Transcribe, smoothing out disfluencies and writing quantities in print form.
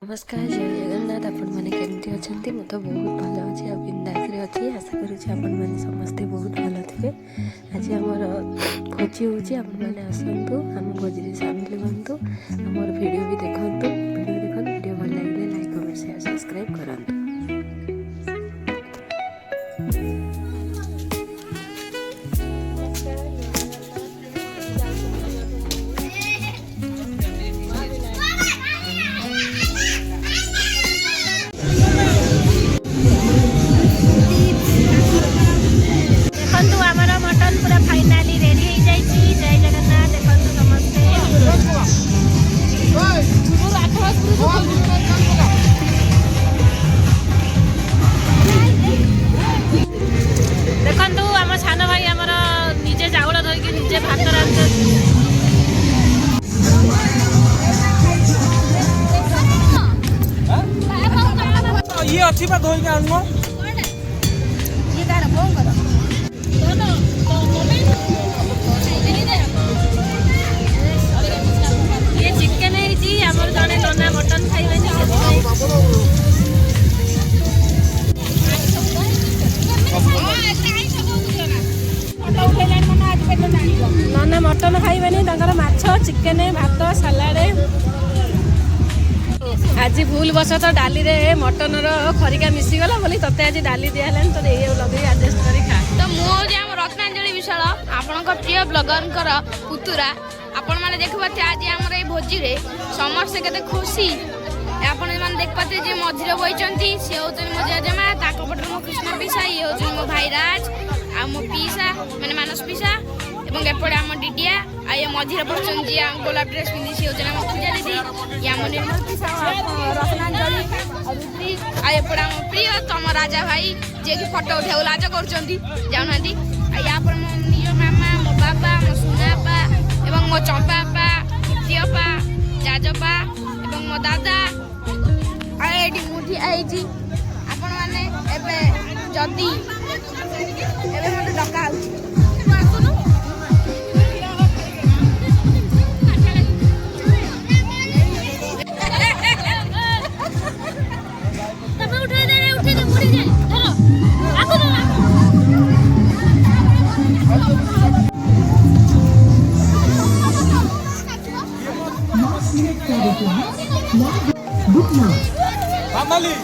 नमस्कार जय जगन्नाथ आपण मैंने केमती अच्छा मुझे तो बहुत भल अच्छी बिंदास अच्छी आशा करुँचे आपण मैंने समस्ते बहुत भल थे। आज आमर भोजी होने आसतु आम भोजी सामिल हूँ आमर वीडियो भी देखूँ वीडियो भल लगे लाइक कमेंट शेयर सब्सक्राइब करूँ। देखु आम सान भाई आमर निजे चाउल धोईकी निजे भात ये अच्छी बात धोई के आनमो ये तार फोन करो ये चिकन है जी हमर जने नना मटन खाइबे नना मटन खाइबेनी माछ चिकेन भात सालाड आज भूल बस तो डाली रे मटन खरिका मिसीगला बोली तते आज डाली दिया तो लगे आडजस्ट कर खा। तो मुझे रत्नांजलि विशाल आपण प्रिय ब्लगर पुतुरा आपण मैंने देखते आज आम भोजी रे समस्ते केते खुशी आपण मैंने देख पाते जे मझिरे बईचंती से होतन मो जेजेमा ताको पटर मो कृष्ण पीसा ये होतन मो भाईराज आ मो पीसा माने मानस पीसा एवं एपड़े आम डिडिया आ ये मझिरे पड़छन जी गोलाप ड्रेस पिंदी से होतन आम पूजा दीदी या मो निर्मल पीसा रत्नांजलि रुद्री आ एपड़े आम प्रिय तम राजा भाई जे कि फोटो उठाउ लाज करचंती जाउनांती आ या पर मो नियो मामा मो बाबा मो सुनापा एवं मो चंपापा तियपा जाजपा एवं मो दादा आईडी मुठी आईजी आपण माने एबे जदी एबे मते डका आउची आसुनु तबे उठा दे मुड़ी जाए चलो आगो मामाली